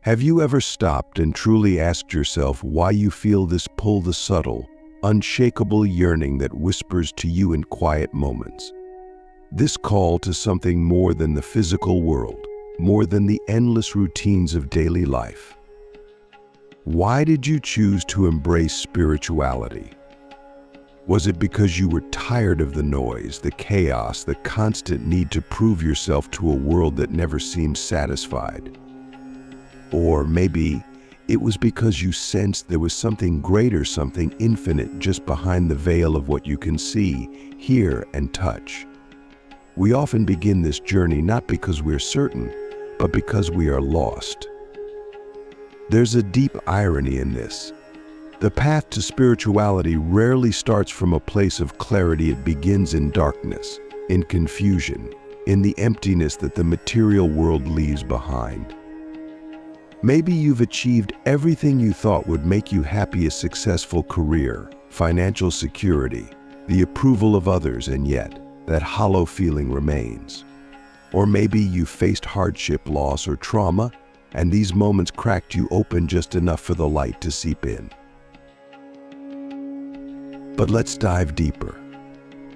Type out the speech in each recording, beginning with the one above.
Have you ever stopped and truly asked yourself why you feel this pull, the subtle, unshakable yearning that whispers to you in quiet moments? This call to something more than the physical world, more than the endless routines of daily life. Why did you choose to embrace spirituality? Was it because you were tired of the noise, the chaos, the constant need to prove yourself to a world that never seemed satisfied? Or maybe it was because you sensed there was something greater, something infinite just behind the veil of what you can see, hear, and touch. We often begin this journey not because we're certain, but because we are lost. There's a deep irony in this. The path to spirituality rarely starts from a place of clarity. It begins in darkness, in confusion, in the emptiness that the material world leaves behind. Maybe you've achieved everything you thought would make you happy: a successful career, financial security, the approval of others, and yet that hollow feeling remains. Or maybe you faced hardship, loss, or trauma, and these moments cracked you open just enough for the light to seep in. But let's dive deeper.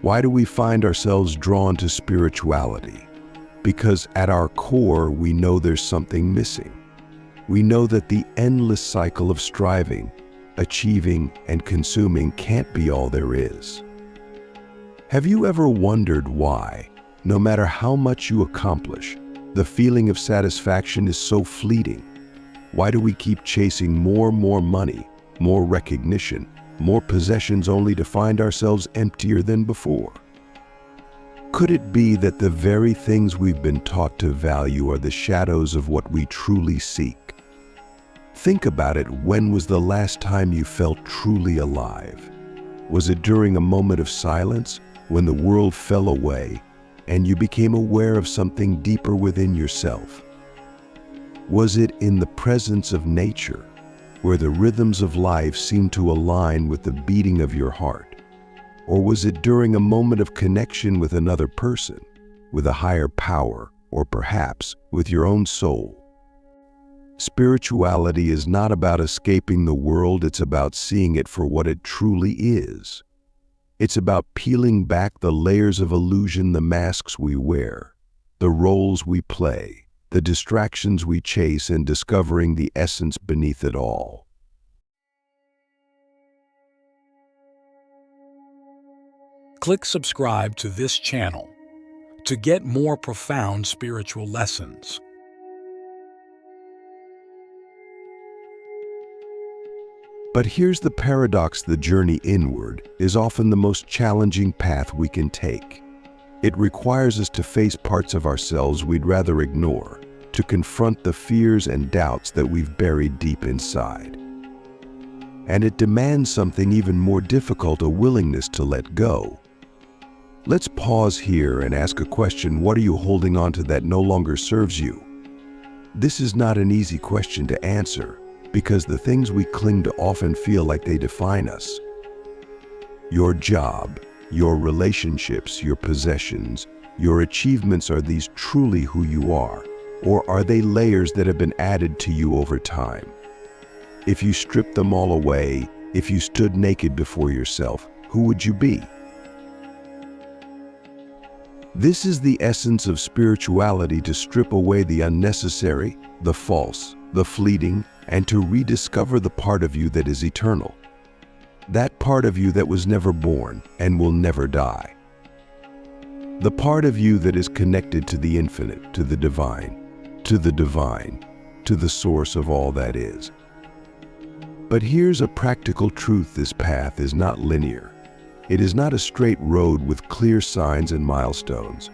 Why do we find ourselves drawn to spirituality? Because at our core, we know there's something missing. We know that the endless cycle of striving, achieving, and consuming can't be all there is. Have you ever wondered why, no matter how much you accomplish, the feeling of satisfaction is so fleeting? Why do we keep chasing more money, more recognition, more possessions, only to find ourselves emptier than before? Could it be that the very things we've been taught to value are the shadows of what we truly seek? Think about it. When was the last time you felt truly alive? Was it during a moment of silence, when the world fell away and you became aware of something deeper within yourself? Was it in the presence of nature, where the rhythms of life seemed to align with the beating of your heart? Or was it during a moment of connection with another person, with a higher power, or perhaps with your own soul? Spirituality is not about escaping the world, it's about seeing it for what it truly is. It's about peeling back the layers of illusion, the masks we wear, the roles we play, the distractions we chase, and discovering the essence beneath it all. Click subscribe to this channel to get more profound spiritual lessons. But here's the paradox: the journey inward is often the most challenging path we can take. It requires us to face parts of ourselves we'd rather ignore, to confront the fears and doubts that we've buried deep inside. And it demands something even more difficult: a willingness to let go. Let's pause here and ask a question. What are you holding on to that no longer serves you? This is not an easy question to answer, because the things we cling to often feel like they define us. Your job, your relationships, your possessions, your achievements, are these truly who you are? Or are they layers that have been added to you over time? If you stripped them all away, if you stood naked before yourself, who would you be? This is the essence of spirituality: to strip away the unnecessary, the false, the fleeting, and to rediscover the part of you that is eternal. That part of you that was never born and will never die. The part of you that is connected to the infinite, to the divine, to the source of all that is. But here's a practical truth: this path is not linear. It is not a straight road with clear signs and milestones.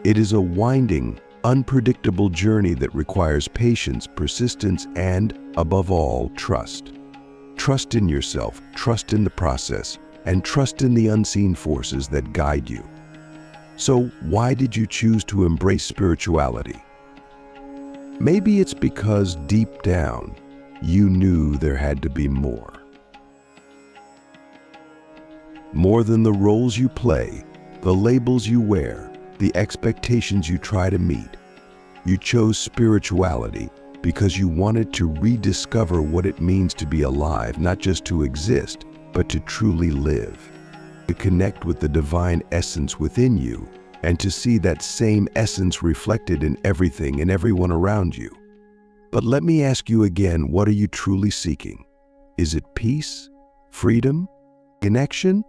It is a winding, unpredictable journey that requires patience, persistence, and, above all, trust. Trust in yourself, trust in the process, and trust in the unseen forces that guide you. So, why did you choose to embrace spirituality? Maybe it's because deep down, you knew there had to be more. More than the roles you play, the labels you wear, the expectations you try to meet. You chose spirituality because you wanted to rediscover what it means to be alive, not just to exist, but to truly live, to connect with the divine essence within you, and to see that same essence reflected in everything and everyone around you. But let me ask you again, what are you truly seeking? Is it peace, freedom, connection,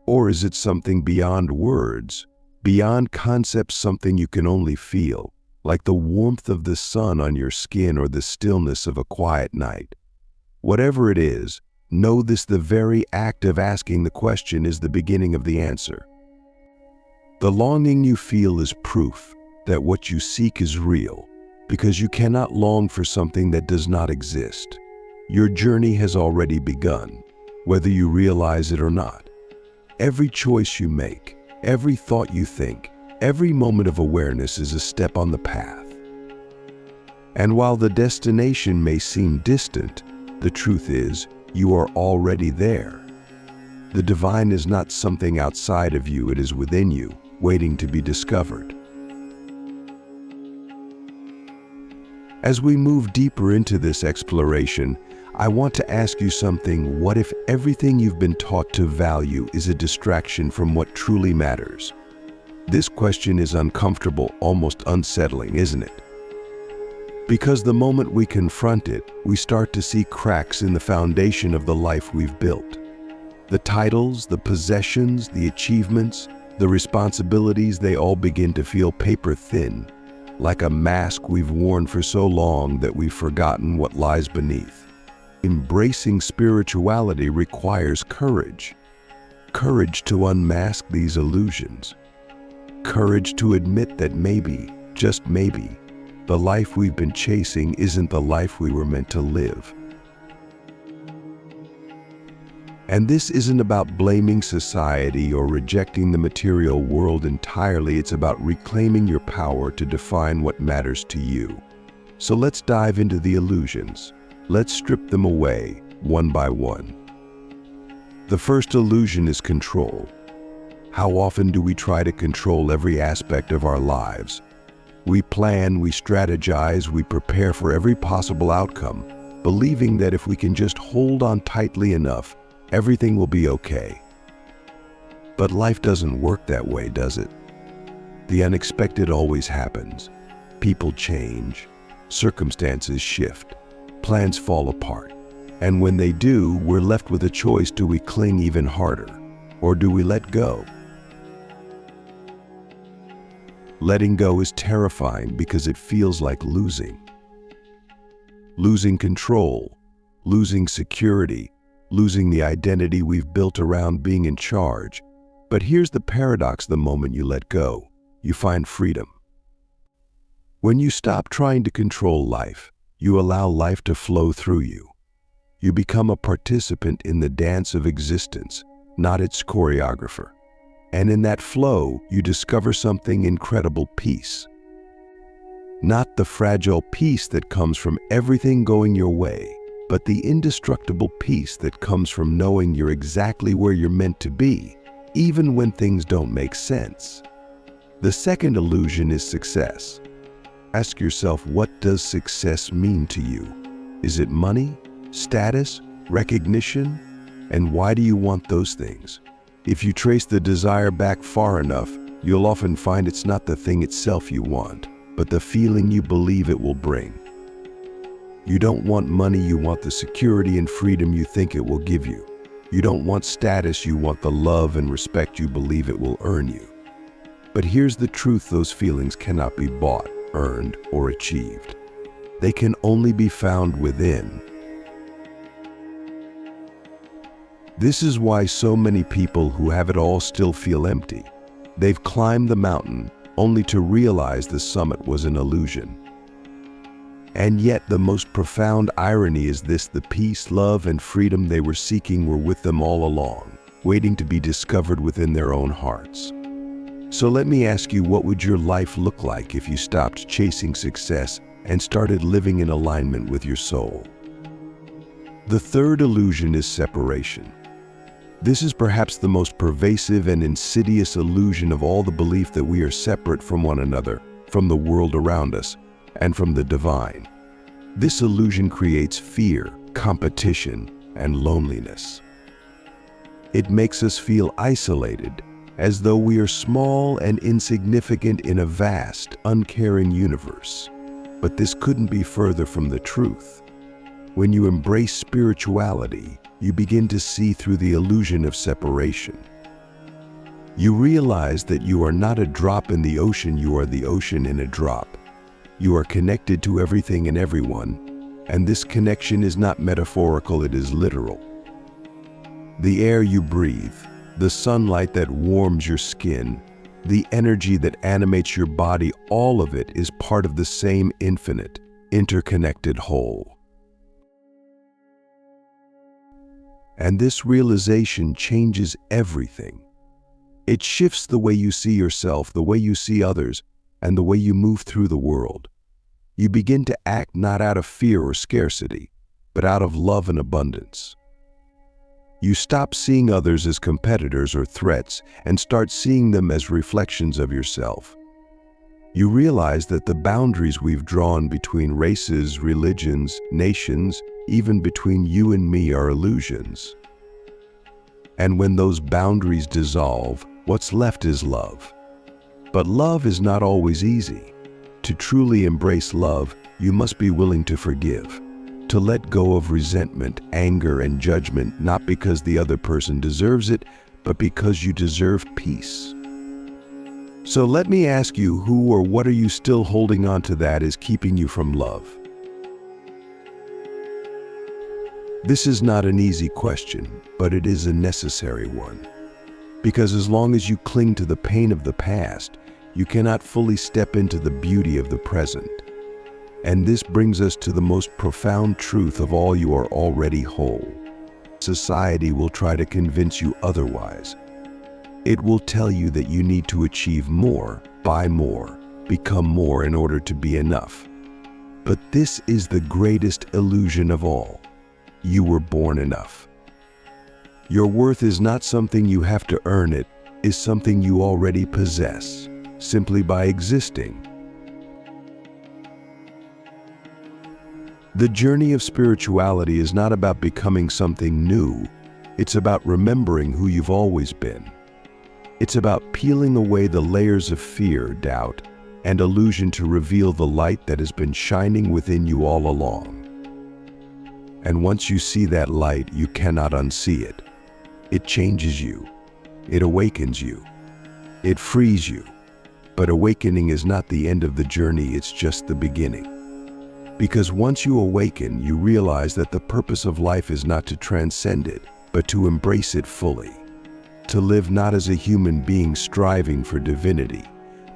or is it something beyond words, beyond concepts, something you can only feel, like the warmth of the sun on your skin or the stillness of a quiet night? Whatever it is, know this: the very act of asking the question is the beginning of the answer. The longing you feel is proof that what you seek is real, because you cannot long for something that does not exist. Your journey has already begun, whether you realize it or not. Every choice you make, every thought you think, every moment of awareness is a step on the path. And while the destination may seem distant, the truth is, you are already there. The divine is not something outside of you, it is within you, waiting to be discovered. As we move deeper into this exploration, I want to ask you something. What if everything you've been taught to value is a distraction from what truly matters? This question is uncomfortable, almost unsettling, isn't it? Because the moment we confront it, we start to see cracks in the foundation of the life we've built. The titles, the possessions, the achievements, the responsibilities, they all begin to feel paper thin, like a mask we've worn for so long that we've forgotten what lies beneath. Embracing spirituality requires courage. Courage to unmask these illusions. Courage to admit that maybe, just maybe, the life we've been chasing isn't the life we were meant to live. And this isn't about blaming society or rejecting the material world entirely. It's about reclaiming your power to define what matters to you. So let's dive into the illusions. Let's strip them away, one by one. The first illusion is control. How often do we try to control every aspect of our lives? We plan, we strategize, we prepare for every possible outcome, believing that if we can just hold on tightly enough, everything will be okay. But life doesn't work that way, does it? The unexpected always happens. People change, circumstances shift, plans fall apart. And when they do, we're left with a choice. Do we cling even harder, or do we let go? Letting go is terrifying because it feels like losing. Losing control, losing security, losing the identity we've built around being in charge. But here's the paradox: the moment you let go, you find freedom. When you stop trying to control life, you allow life to flow through you. You become a participant in the dance of existence, not its choreographer. And in that flow, you discover something incredible: peace. Not the fragile peace that comes from everything going your way, but the indestructible peace that comes from knowing you're exactly where you're meant to be, even when things don't make sense. The second illusion is success. Ask yourself, what does success mean to you? Is it money, status, recognition? And why do you want those things? If you trace the desire back far enough, you'll often find it's not the thing itself you want, but the feeling you believe it will bring. You don't want money, you want the security and freedom you think it will give you. You don't want status, you want the love and respect you believe it will earn you. But here's the truth: those feelings cannot be bought, earned, or achieved. They can only be found within. This is why so many people who have it all still feel empty. They've climbed the mountain only to realize the summit was an illusion. And yet the most profound irony is this: the peace, love, and freedom they were seeking were with them all along, waiting to be discovered within their own hearts. So let me ask you, what would your life look like if you stopped chasing success and started living in alignment with your soul? The third illusion is separation. This is perhaps the most pervasive and insidious illusion of all: the belief that we are separate from one another, from the world around us, and from the divine. This illusion creates fear, competition, and loneliness. It makes us feel isolated, as though we are small and insignificant in a vast, uncaring universe. But this couldn't be further from the truth. When you embrace spirituality, you begin to see through the illusion of separation. You realize that you are not a drop in the ocean, you are the ocean in a drop. You are connected to everything and everyone, and this connection is not metaphorical, it is literal. The air you breathe, the sunlight that warms your skin, the energy that animates your body, all of it is part of the same infinite, interconnected whole. And this realization changes everything. It shifts the way you see yourself, the way you see others, and the way you move through the world. You begin to act not out of fear or scarcity, but out of love and abundance. You stop seeing others as competitors or threats and start seeing them as reflections of yourself. You realize that the boundaries we've drawn between races, religions, nations, even between you and me are illusions. And when those boundaries dissolve, what's left is love. But love is not always easy. To truly embrace love, you must be willing to forgive, to let go of resentment, anger, and judgment, not because the other person deserves it, but because you deserve peace. So let me ask you, who or what are you still holding on to that is keeping you from love? This is not an easy question, but it is a necessary one. Because as long as you cling to the pain of the past, you cannot fully step into the beauty of the present. And this brings us to the most profound truth of all: you are already whole. Society will try to convince you otherwise. It will tell you that you need to achieve more, buy more, become more in order to be enough. But this is the greatest illusion of all. You were born enough. Your worth is not something you have to earn, it is something you already possess, simply by existing. The journey of spirituality is not about becoming something new, it's about remembering who you've always been. It's about peeling away the layers of fear, doubt, and illusion to reveal the light that has been shining within you all along. And once you see that light, you cannot unsee it. It changes you. It awakens you. It frees you. But awakening is not the end of the journey, it's just the beginning. Because once you awaken, you realize that the purpose of life is not to transcend it, but to embrace it fully. To live not as a human being striving for divinity,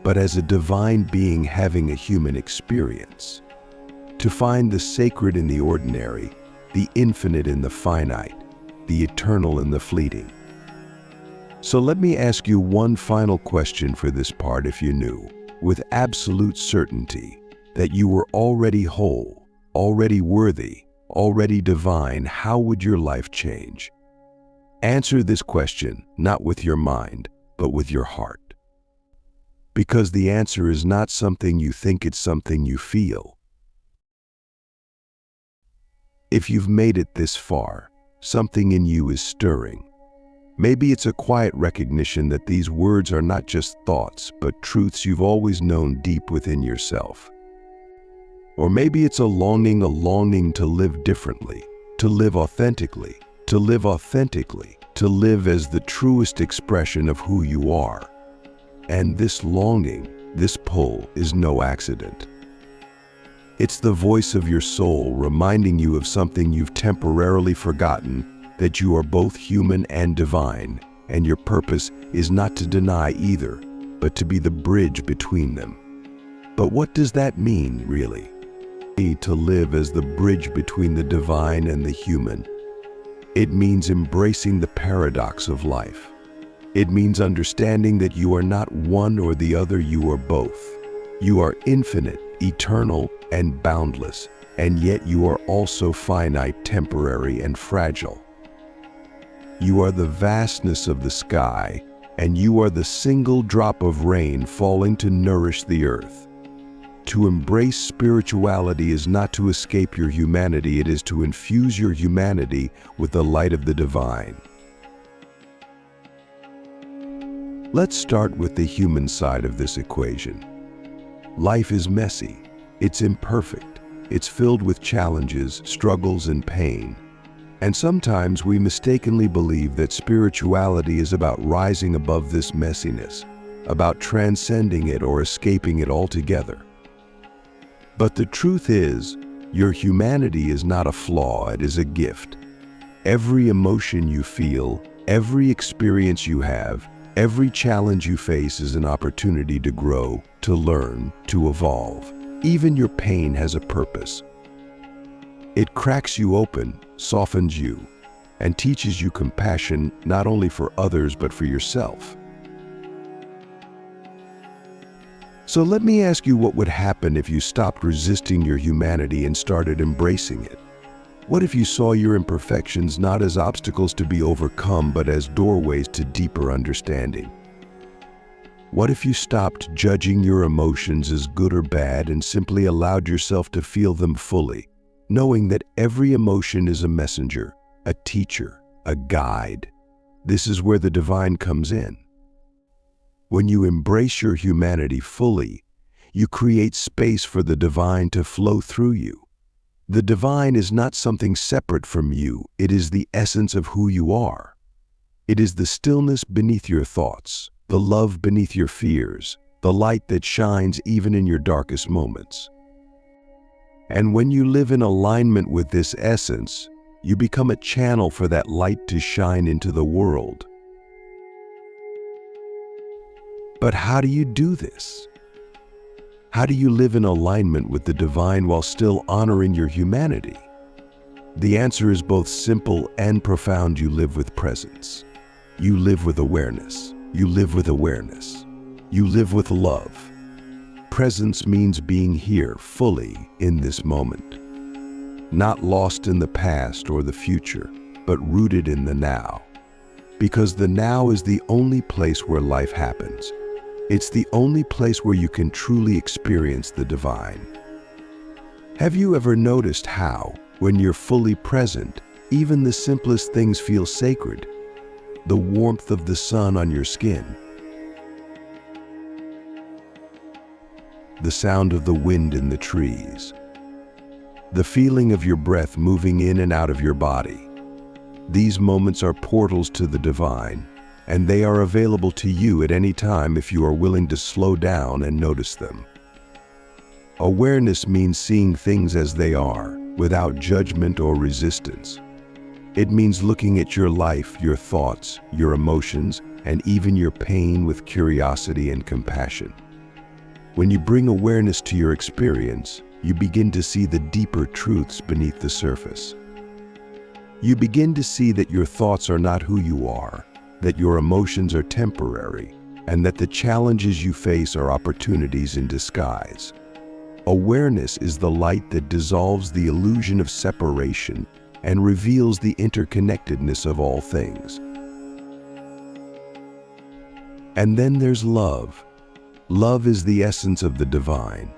but as a divine being having a human experience. To find the sacred in the ordinary, the infinite in the finite, the eternal in the fleeting. So let me ask you one final question for this part. If you knew, with absolute certainty, that you were already whole, already worthy, already divine, how would your life change? Answer this question not with your mind, but with your heart. Because the answer is not something you think, it's something you feel. If you've made it this far, something in you is stirring. Maybe it's a quiet recognition that these words are not just thoughts, but truths you've always known deep within yourself. Or maybe it's a longing to live differently, to live authentically, to live as the truest expression of who you are. And this longing, this pull, is no accident. It's the voice of your soul reminding you of something you've temporarily forgotten, that you are both human and divine, and your purpose is not to deny either, but to be the bridge between them. But what does that mean, really? To live as the bridge between the divine and the human. It means embracing the paradox of life. It means understanding that you are not one or the other, you are both. You are infinite, eternal, and boundless, and yet you are also finite, temporary, and fragile. You are the vastness of the sky, and you are the single drop of rain falling to nourish the earth. To embrace spirituality is not to escape your humanity, it is to infuse your humanity with the light of the divine. Let's start with the human side of this equation. Life is messy, it's imperfect, it's filled with challenges, struggles, and pain. And sometimes we mistakenly believe that spirituality is about rising above this messiness, about transcending it or escaping it altogether. But the truth is, your humanity is not a flaw, it is a gift. Every emotion you feel, every experience you have, every challenge you face is an opportunity to grow, to learn, to evolve. Even your pain has a purpose. It cracks you open, softens you, and teaches you compassion not only for others but for yourself. So let me ask you, what would happen if you stopped resisting your humanity and started embracing it? What if you saw your imperfections not as obstacles to be overcome, but as doorways to deeper understanding? What if you stopped judging your emotions as good or bad and simply allowed yourself to feel them fully, knowing that every emotion is a messenger, a teacher, a guide? This is where the divine comes in. When you embrace your humanity fully, you create space for the divine to flow through you. The divine is not something separate from you, it is the essence of who you are. It is the stillness beneath your thoughts, the love beneath your fears, the light that shines even in your darkest moments. And when you live in alignment with this essence, you become a channel for that light to shine into the world. But how do you do this? How do you live in alignment with the divine while still honoring your humanity? The answer is both simple and profound. You live with presence. You live with awareness. You live with awareness. You live with love. Presence means being here fully in this moment. Not lost in the past or the future, but rooted in the now. Because the now is the only place where life happens. It's the only place where you can truly experience the divine. Have you ever noticed how, when you're fully present, even the simplest things feel sacred? The warmth of the sun on your skin, the sound of the wind in the trees, the feeling of your breath moving in and out of your body. These moments are portals to the divine, and they are available to you at any time if you are willing to slow down and notice them. Awareness means seeing things as they are, without judgment or resistance. It means looking at your life, your thoughts, your emotions, and even your pain with curiosity and compassion. When you bring awareness to your experience, you begin to see the deeper truths beneath the surface. You begin to see that your thoughts are not who you are, that your emotions are temporary, and that the challenges you face are opportunities in disguise. Awareness is the light that dissolves the illusion of separation and reveals the interconnectedness of all things. And then there's love. Love is the essence of the divine.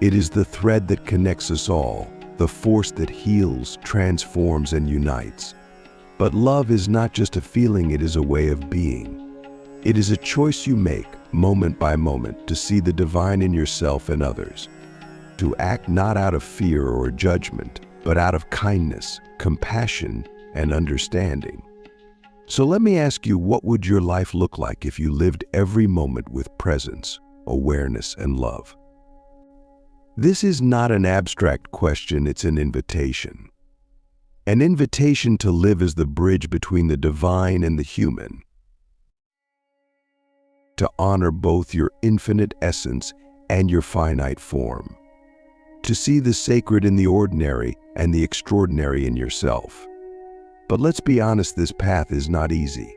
It is the thread that connects us all, the force that heals, transforms, and unites. But love is not just a feeling, it is a way of being. It is a choice you make, moment by moment, to see the divine in yourself and others. To act not out of fear or judgment, but out of kindness, compassion, and understanding. So let me ask you, what would your life look like if you lived every moment with presence, awareness, and love? This is not an abstract question, it's an invitation. An invitation to live as the bridge between the divine and the human. To honor both your infinite essence and your finite form. To see the sacred in the ordinary and the extraordinary in yourself. But let's be honest, this path is not easy.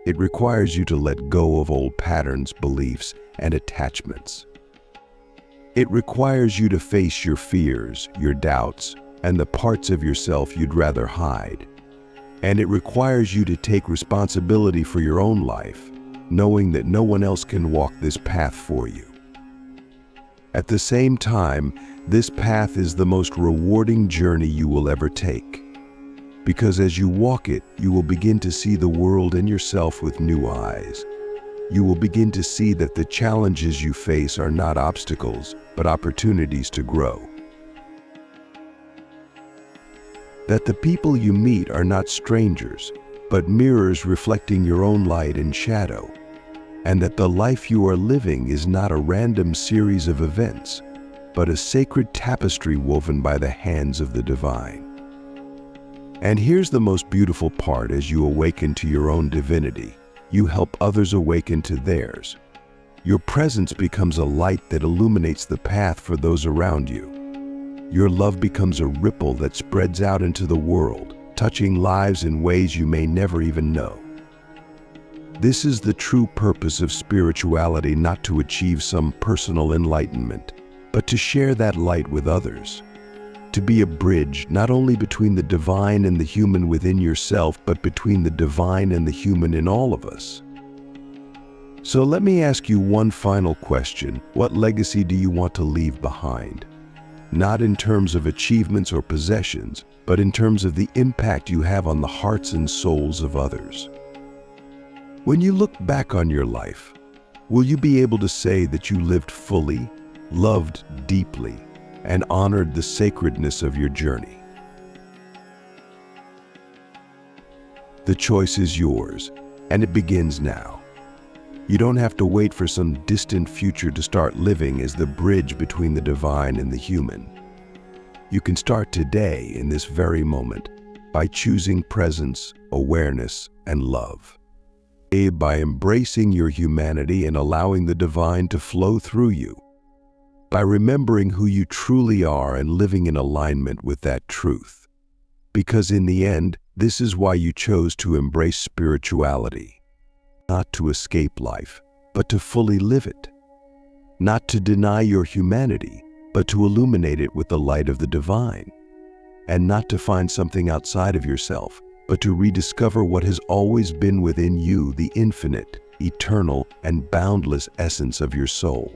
It requires you to let go of old patterns, beliefs, and attachments. It requires you to face your fears, your doubts, and the parts of yourself you'd rather hide. And it requires you to take responsibility for your own life, knowing that no one else can walk this path for you. At the same time, this path is the most rewarding journey you will ever take. Because as you walk it, you will begin to see the world and yourself with new eyes. You will begin to see that the challenges you face are not obstacles, but opportunities to grow. That the people you meet are not strangers, but mirrors reflecting your own light and shadow. And that the life you are living is not a random series of events, but a sacred tapestry woven by the hands of the divine. And here's the most beautiful part: as you awaken to your own divinity, you help others awaken to theirs. Your presence becomes a light that illuminates the path for those around you. Your love becomes a ripple that spreads out into the world, touching lives in ways you may never even know. This is the true purpose of spirituality: not to achieve some personal enlightenment, but to share that light with others. To be a bridge not only between the divine and the human within yourself, but between the divine and the human in all of us. So let me ask you one final question. What legacy do you want to leave behind? Not in terms of achievements or possessions, but in terms of the impact you have on the hearts and souls of others. When you look back on your life, will you be able to say that you lived fully, loved deeply, and honored the sacredness of your journey? The choice is yours, and it begins now. You don't have to wait for some distant future to start living as the bridge between the divine and the human. You can start today, in this very moment, by choosing presence, awareness, and love. By embracing your humanity and allowing the divine to flow through you. By remembering who you truly are and living in alignment with that truth. Because in the end, this is why you chose to embrace spirituality. Not to escape life, but to fully live it. Not to deny your humanity, but to illuminate it with the light of the divine. And not to find something outside of yourself, but to rediscover what has always been within you, the infinite, eternal, and boundless essence of your soul.